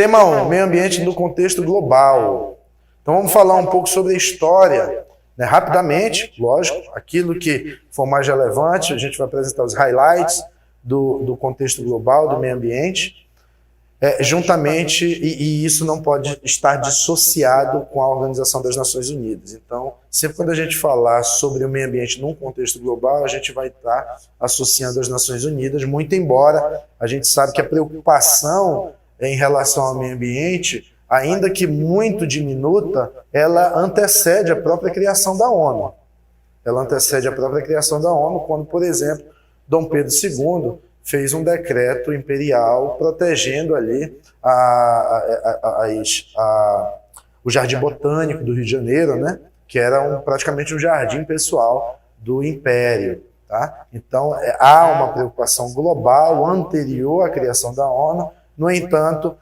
Tema 1, meio ambiente no contexto global. Então vamos falar um pouco sobre a história, né? Rapidamente, lógico, aquilo que for mais relevante, a gente vai apresentar os highlights do contexto global, do meio ambiente, juntamente, e isso não pode estar dissociado com a Organização das Nações Unidas. Então, sempre quando a gente falar sobre o meio ambiente num contexto global, a gente vai estar associando as Nações Unidas, muito embora a gente sabe que a preocupação em relação ao meio ambiente, ainda que muito diminuta, ela antecede a própria criação da ONU. Ela antecede a própria criação da ONU, quando, por exemplo, Dom Pedro II fez um decreto imperial protegendo ali o Jardim Botânico do Rio de Janeiro, né? Que era praticamente um jardim pessoal do Império. Tá? Então, há uma preocupação global anterior à criação da ONU. No entanto,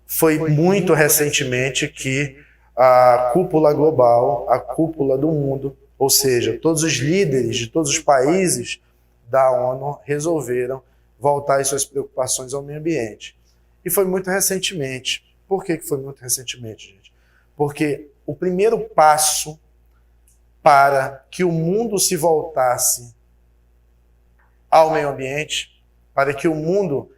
foi muito recentemente que a cúpula global, a cúpula do mundo, ou seja, todos os líderes de todos os países da ONU resolveram voltar às suas preocupações ao meio ambiente. E foi muito recentemente. Por que foi muito recentemente, gente? Porque o primeiro passo para que o mundo se voltasse ao meio ambiente, para que o mundo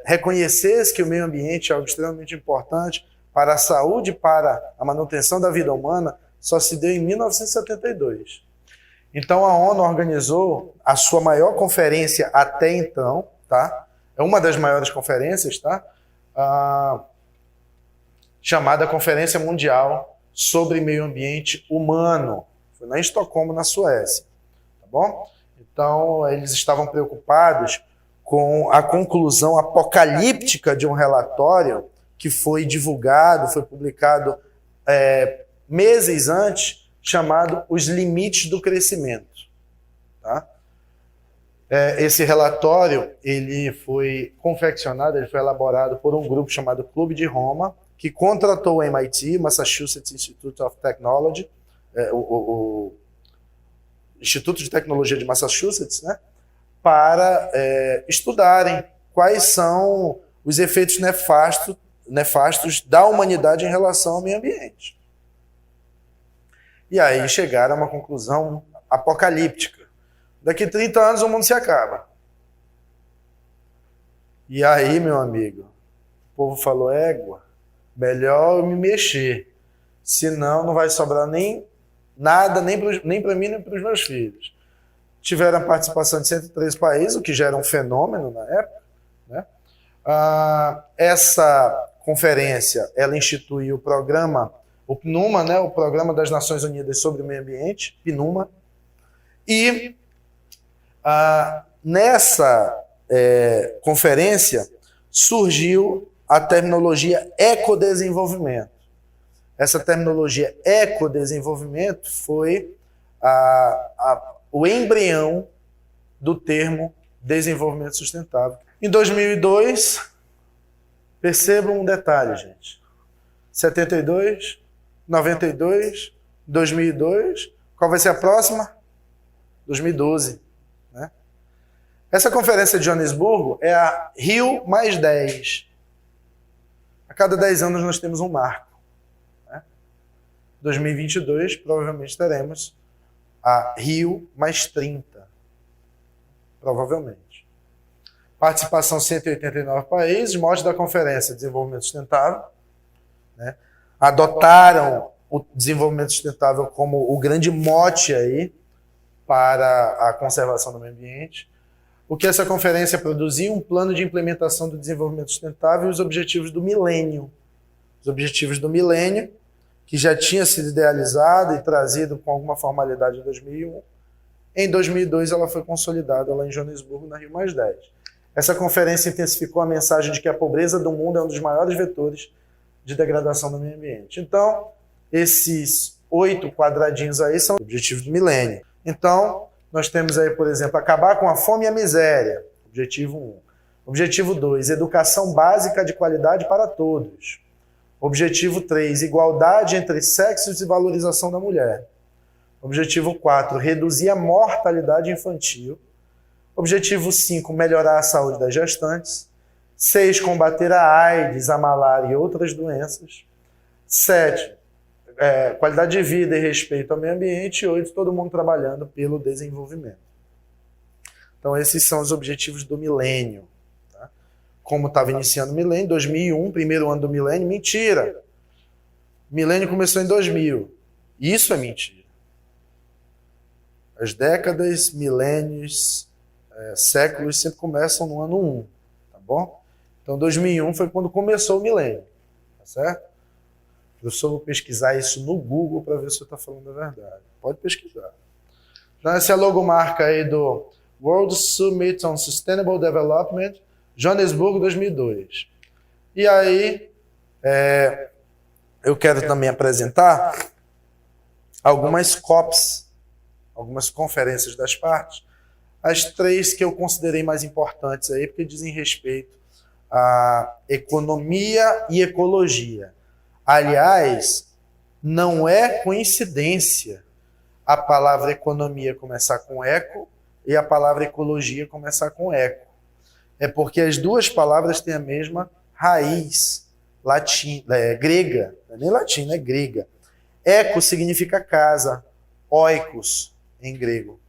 reconhecesse que o meio ambiente é algo extremamente importante para a saúde e para a manutenção da vida humana, só se deu em 1972. Então a ONU organizou a sua maior conferência até então, tá? É uma das maiores conferências, tá? Chamada Conferência Mundial sobre Meio Ambiente Humano. Foi lá em Estocolmo, na Suécia, tá bom? Então eles estavam preocupados com a conclusão apocalíptica de um relatório que foi divulgado, foi publicado meses antes, chamado Os Limites do Crescimento. Tá? Esse relatório ele foi confeccionado, ele foi elaborado por um grupo chamado Clube de Roma, que contratou o MIT, Massachusetts Institute of Technology, o Instituto de Tecnologia de Massachusetts, né, para estudarem quais são os efeitos nefastos da humanidade em relação ao meio ambiente. E aí chegaram a uma conclusão apocalíptica. Daqui 30 anos o mundo se acaba. E aí, meu amigo, o povo falou, égua, melhor eu me mexer, senão não vai sobrar nem nada, nem para mim, nem para os meus filhos. Tiveram a participação de 103 países, o que já era um fenômeno na época, né? Essa conferência, ela instituiu o programa, o PNUMA, né, o Programa das Nações Unidas sobre o Meio Ambiente, PNUMA, e nessa conferência surgiu a terminologia ecodesenvolvimento. Essa terminologia ecodesenvolvimento foi o embrião do termo desenvolvimento sustentável. Em 2002, percebam um detalhe, gente. 72, 92, 2002, qual vai ser a próxima? 2012. Né? Essa conferência de Joanesburgo é a Rio mais 10. A cada 10 anos nós temos um marco. Né? 2022, provavelmente teremos a Rio mais 30. Provavelmente. Participação 189 países, mote da conferência Desenvolvimento Sustentável. Né? Adotaram o desenvolvimento sustentável como o grande mote aí para a conservação do meio ambiente. O que essa conferência produziu? Um plano de implementação do desenvolvimento sustentável e os objetivos do milênio. Os objetivos do milênio, que já tinha sido idealizado e trazido com alguma formalidade em 2001. Em 2002 ela foi consolidada lá em Joanesburgo, na Rio mais 10. Essa conferência intensificou a mensagem de que a pobreza do mundo é um dos maiores vetores de degradação do meio ambiente. Então, esses 8 quadradinhos aí são os objetivos do milênio. Então, nós temos aí, por exemplo, acabar com a fome e a miséria, objetivo 1. Objetivo 2, educação básica de qualidade para todos. Objetivo 3, igualdade entre sexos e valorização da mulher. Objetivo 4, reduzir a mortalidade infantil. Objetivo 5, melhorar a saúde das gestantes. 6, combater a AIDS, a malária e outras doenças. 7, qualidade de vida e respeito ao meio ambiente. E 8, todo mundo trabalhando pelo desenvolvimento. Então, esses são os objetivos do milênio. Tá? Como estava iniciando o milênio, 2001, primeiro ano do milênio, mentira. O milênio começou em 2000. Isso é mentira. As décadas, milênios, séculos sempre começam no ano 1. Tá bom? Então, 2001 foi quando começou o milênio. Tá certo? Eu só vou pesquisar isso no Google para ver se eu estou falando a verdade. Pode pesquisar. Então, essa é a logomarca aí do World Summit on Sustainable Development, Joanesburgo 2002. E aí, eu quero também apresentar algumas COPs, algumas conferências das partes, as 3 que eu considerei mais importantes aí, porque dizem respeito à economia e ecologia. Aliás, não é coincidência a palavra economia começar com eco e a palavra ecologia começar com eco. É porque as duas palavras têm a mesma raiz grega, não é nem latina, é grega. Eco significa casa, oikos em grego.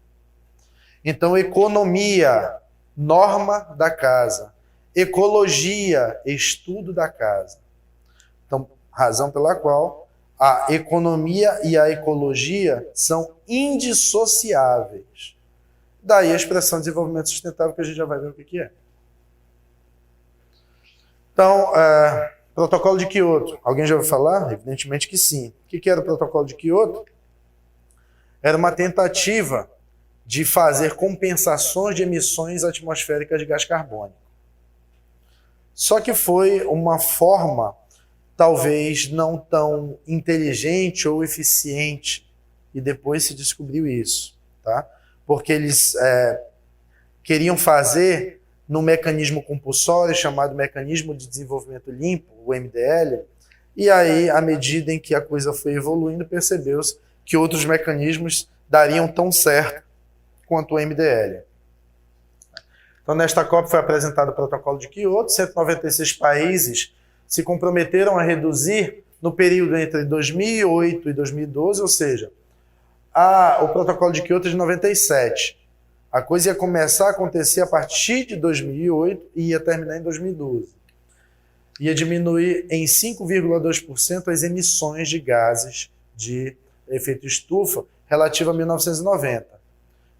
Então, economia, norma da casa. Ecologia, estudo da casa. Então, razão pela qual a economia e a ecologia são indissociáveis. Daí a expressão desenvolvimento sustentável, que a gente já vai ver o que é. Então, protocolo de Kyoto. Alguém já ouviu falar? Evidentemente que sim. O que era o protocolo de Kyoto? Era uma tentativa de fazer compensações de emissões atmosféricas de gás carbônico. Só que foi uma forma talvez não tão inteligente ou eficiente, e depois se descobriu isso, tá? Porque eles queriam fazer no mecanismo compulsório, chamado Mecanismo de Desenvolvimento Limpo, o MDL, e aí, à medida em que a coisa foi evoluindo, percebeu-se que outros mecanismos dariam tão certo quanto o MDL. Então, nesta COP foi apresentado o protocolo de Kyoto, 196 países se comprometeram a reduzir no período entre 2008 e 2012, ou seja, o protocolo de Kyoto é de 97. A coisa ia começar a acontecer a partir de 2008 e ia terminar em 2012. Ia diminuir em 5,2% as emissões de gases de efeito estufa relativa a 1990.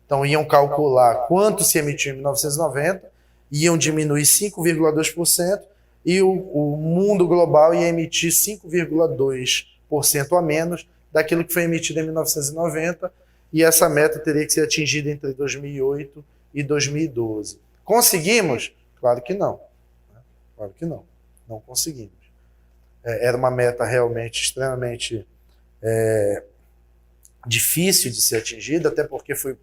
Então, iam calcular quanto se emitiu em 1990, iam diminuir 5,2%, e o mundo global ia emitir 5,2% a menos daquilo que foi emitido em 1990, e essa meta teria que ser atingida entre 2008 e 2012. Conseguimos? Claro que não. Claro que não. Não conseguimos. Era uma meta realmente extremamente difícil de ser atingida, até porque foi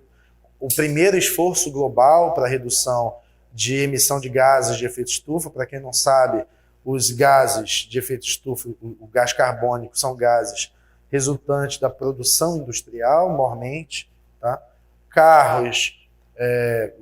o primeiro esforço global para a redução de emissão de gases de efeito estufa. Para quem não sabe, os gases de efeito estufa, o gás carbônico, são gases resultantes da produção industrial, mormente, tá? Carros,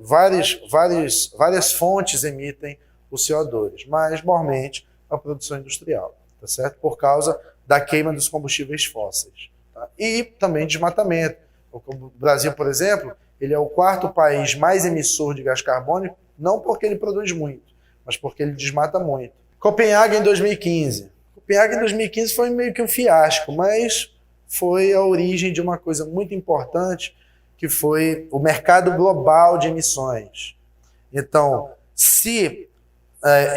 várias fontes emitem o CO2, mas mormente a produção industrial, tá certo? Por causa da queima dos combustíveis fósseis. Tá? E também desmatamento. O Brasil, por exemplo, ele é o 4º país mais emissor de gás carbônico, não porque ele produz muito, mas porque ele desmata muito. Copenhague em 2015. Copenhague em 2015 foi meio que um fiasco, mas foi a origem de uma coisa muito importante, que foi o mercado global de emissões. Então, se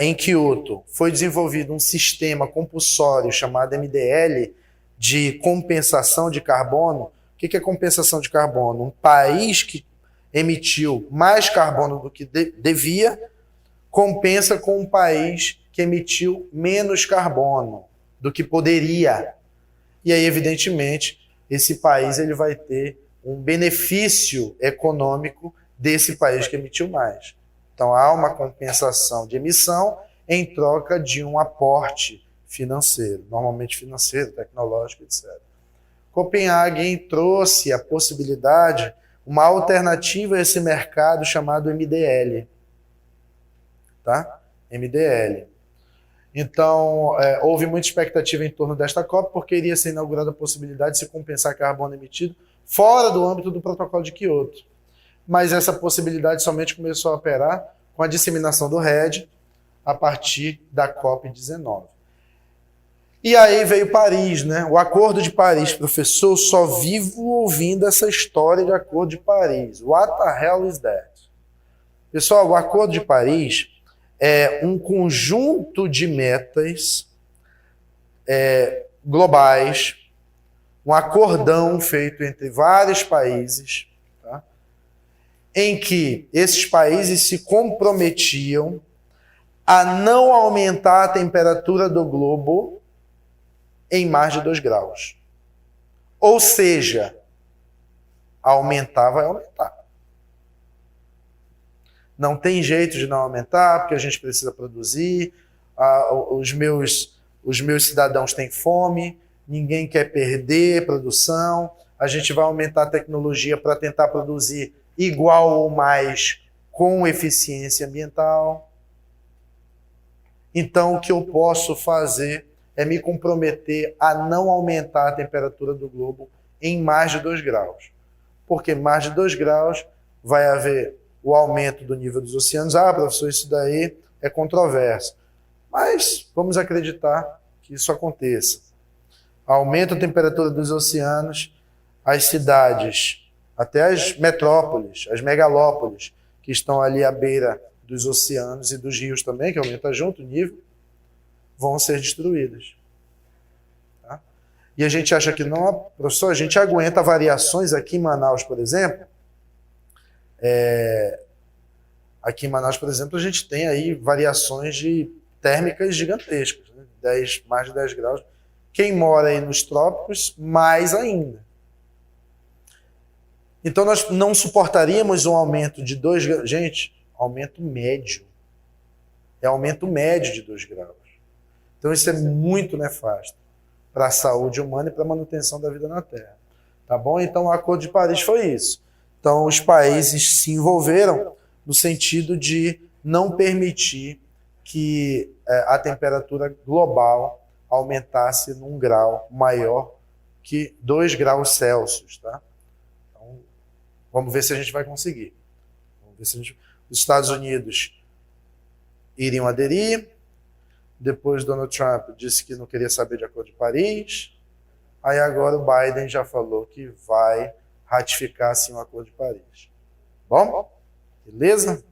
em Kyoto foi desenvolvido um sistema compulsório chamado MDL de compensação de carbono, o que é compensação de carbono? Um país que emitiu mais carbono do que devia, compensa com um país que emitiu menos carbono do que poderia. E aí, evidentemente, esse país ele vai ter um benefício econômico desse país que emitiu mais. Então, há uma compensação de emissão em troca de um aporte financeiro, normalmente financeiro, tecnológico, etc. Copenhague trouxe a possibilidade, uma alternativa a esse mercado chamado MDL. Tá? MDL. Então, houve muita expectativa em torno desta COP, porque iria ser inaugurada a possibilidade de se compensar carbono emitido fora do âmbito do protocolo de Quioto. Mas essa possibilidade somente começou a operar com a disseminação do RED a partir da COP19. E aí veio Paris, né? O Acordo de Paris, professor, só vivo ouvindo essa história de Acordo de Paris. What the hell is that? Pessoal, o Acordo de Paris é um conjunto de metas globais, um acordão feito entre vários países, tá? Em que esses países se comprometiam a não aumentar a temperatura do globo em mais de 2 graus. Ou seja, aumentar vai aumentar. Não tem jeito de não aumentar, porque a gente precisa produzir, os meus cidadãos têm fome, ninguém quer perder produção, a gente vai aumentar a tecnologia para tentar produzir igual ou mais com eficiência ambiental. Então, o que eu posso fazer é me comprometer a não aumentar a temperatura do globo em mais de 2 graus. Porque mais de 2 graus vai haver o aumento do nível dos oceanos. Ah, professor, isso daí é controverso. Mas vamos acreditar que isso aconteça. Aumenta a temperatura dos oceanos, as cidades, até as metrópoles, as megalópolis, que estão ali à beira dos oceanos e dos rios também, que aumenta junto o nível, vão ser destruídas. Tá? E a gente acha que não, professor, a gente aguenta variações aqui em Manaus, por exemplo. Aqui em Manaus, por exemplo, a gente tem aí variações de térmicas gigantescas, né? Mais de 10 graus. Quem mora aí nos trópicos, mais ainda. Então nós não suportaríamos um aumento de 2 graus. Gente, aumento médio. É aumento médio de 2 graus. Então isso é muito nefasto para a saúde humana e para a manutenção da vida na Terra. Tá bom? Então o Acordo de Paris foi isso. Então os países se envolveram no sentido de não permitir que a temperatura global aumentasse num grau maior que 2 graus Celsius. Tá? Então, vamos ver se a gente vai conseguir. Vamos ver se os Estados Unidos iriam aderir. Depois Donald Trump disse que não queria saber de Acordo de Paris. Aí agora o Biden já falou que vai ratificar sim o Acordo de Paris. Bom? Beleza?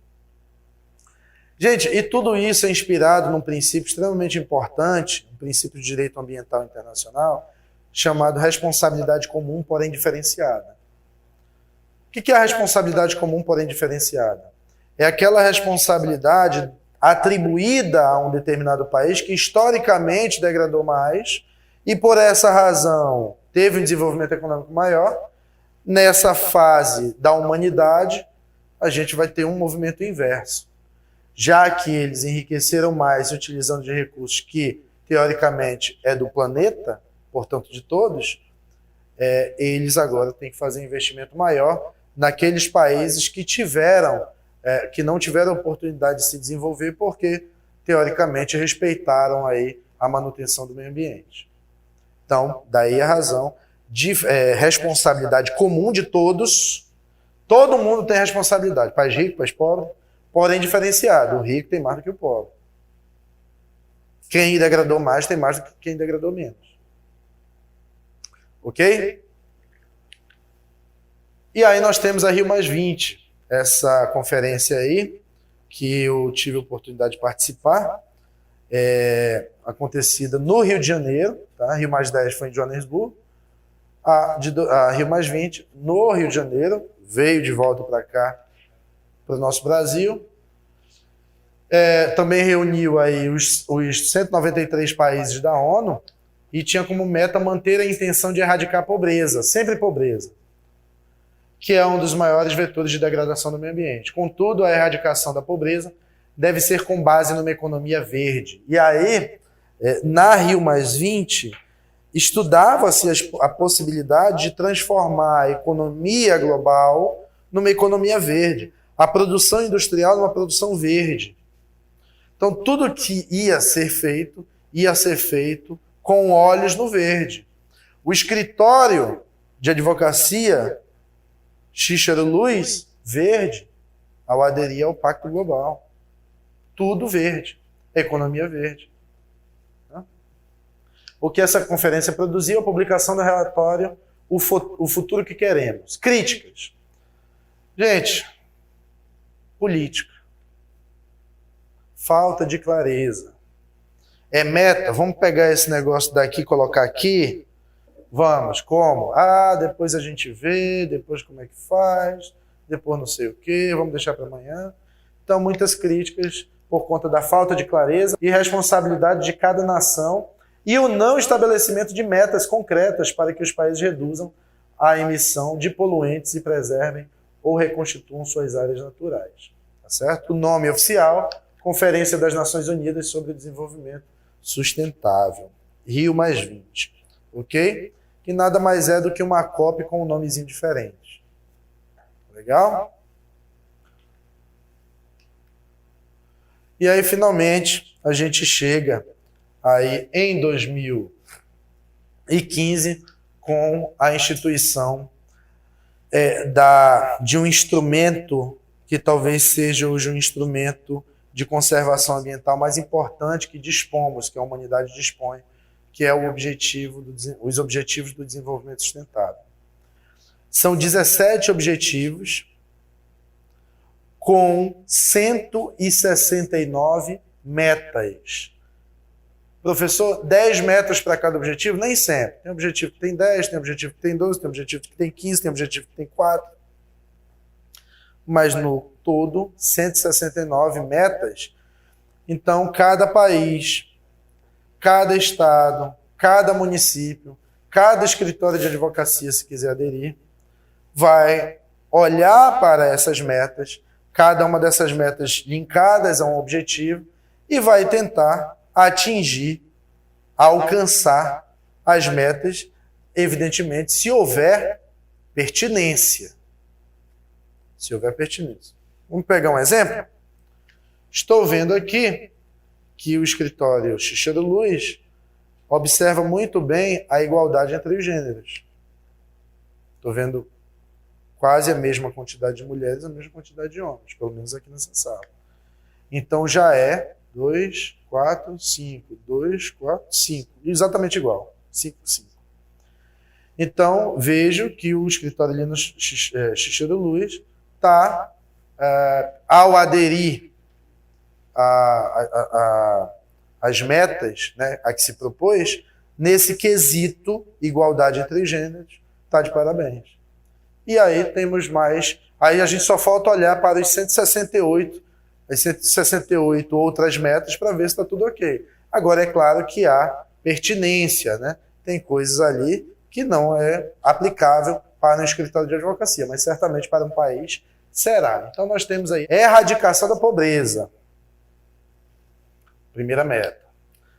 Gente, e tudo isso é inspirado num princípio extremamente importante, um princípio de direito ambiental internacional, chamado responsabilidade comum, porém diferenciada. O que é a responsabilidade comum, porém diferenciada? É aquela responsabilidade atribuída a um determinado país que historicamente degradou mais e por essa razão teve um desenvolvimento econômico maior. Nessa fase da humanidade, a gente vai ter um movimento inverso. Já que eles enriqueceram mais utilizando de recursos que, teoricamente, é do planeta, portanto de todos, eles agora têm que fazer um investimento maior naqueles países que não tiveram oportunidade de se desenvolver porque, teoricamente, respeitaram aí a manutenção do meio ambiente. Então, daí a razão de responsabilidade comum de todos. Todo mundo tem responsabilidade, país rico, país pobre, porém diferenciado. O rico tem mais do que o pobre. Quem degradou mais tem mais do que quem degradou menos. Ok? E aí nós temos a Rio+20, essa conferência aí, que eu tive a oportunidade de participar, acontecida no Rio de Janeiro, tá? Rio+10 foi em Joanesburgo, a Rio+20 no Rio de Janeiro, veio de volta para cá, para o nosso Brasil. Também reuniu aí os 193 países da ONU e tinha como meta manter a intenção de erradicar a pobreza, sempre pobreza, que é um dos maiores vetores de degradação do meio ambiente. Contudo, a erradicação da pobreza deve ser com base numa economia verde. E aí, na Rio+20, estudava-se a possibilidade de transformar a economia global numa economia verde, a produção industrial numa produção verde. Então, tudo que ia ser feito com olhos no verde. O escritório de advocacia, Cícero Luiz, verde, ao aderir ao Pacto Global. Tudo verde. Economia verde. O que essa conferência produziu? A publicação do relatório O Futuro que Queremos. Críticas. Gente, política. Falta de clareza. É meta? Vamos pegar esse negócio daqui e colocar aqui? Vamos. Como? Depois a gente vê, depois como é que faz, depois não sei o quê, vamos deixar para amanhã. Então, muitas críticas por conta da falta de clareza e responsabilidade de cada nação e o não estabelecimento de metas concretas para que os países reduzam a emissão de poluentes e preservem ou reconstituam suas áreas naturais. Tá certo? O nome oficial, Conferência das Nações Unidas sobre Desenvolvimento Sustentável, Rio+20, ok? Que nada mais é do que uma COP com um nomezinho diferente. Legal? E aí, finalmente, a gente chega aí em 2015 com a instituição de um instrumento que talvez seja hoje um instrumento de conservação ambiental mais importante que dispomos, que a humanidade dispõe, que é os Objetivos do Desenvolvimento Sustentável. São 17 objetivos com 169 metas. Professor, 10 metas para cada objetivo? Nem sempre. Tem objetivo que tem 10, tem objetivo que tem 12, tem objetivo que tem 15, tem objetivo que tem 4. Mas no todo, 169 metas. Então, cada país, cada estado, cada município, cada escritório de advocacia, se quiser aderir, vai olhar para essas metas, cada uma dessas metas linkadas a um objetivo, e vai tentar atingir, alcançar as metas, evidentemente, se houver pertinência. Se houver pertinência. Vamos pegar um exemplo? Estou vendo aqui que o escritório Cícero Luiz observa muito bem a igualdade entre os gêneros. Estou vendo quase a mesma quantidade de mulheres, a mesma quantidade de homens, pelo menos aqui nessa sala. Então já é 2, 4, 5, 2, 4, 5. Exatamente igual. 5, 5. Então, vejo que o escritório ali no Cícero Luiz está, ao aderir às metas, né, a que se propôs, nesse quesito, igualdade entre gêneros, está de parabéns. E aí temos mais, aí a gente só falta olhar para os 168, as 168 outras metas para ver se está tudo ok. Agora, é claro que há pertinência, né? Tem coisas ali que não é aplicável para um escritório de advocacia, mas certamente para um país será. Então nós temos aí erradicação da pobreza. Primeira meta.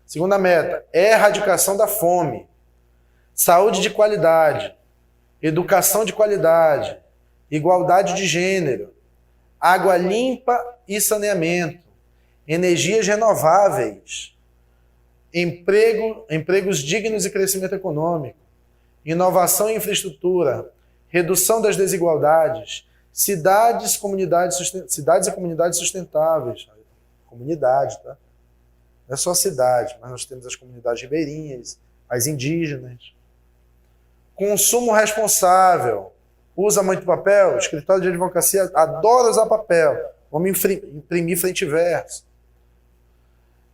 Segunda meta, erradicação da fome. Saúde de qualidade. Educação de qualidade. Igualdade de gênero. Água limpa e saneamento. Energias renováveis. Empregos dignos e crescimento econômico. Inovação e infraestrutura. Redução das desigualdades. Cidades e comunidades sustentáveis. Comunidade, tá? Não é só cidade, mas nós temos as comunidades ribeirinhas, as indígenas. Consumo responsável. Usa muito papel? O escritório de advocacia adora usar papel. Vamos imprimir frente e verso.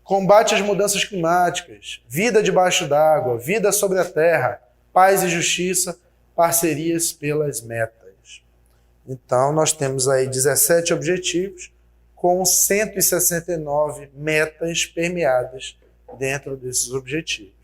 Combate às mudanças climáticas. Vida debaixo d'água. Vida sobre a terra. Paz e justiça. Parcerias pelas metas. Então, nós temos aí 17 objetivos com 169 metas permeadas dentro desses objetivos.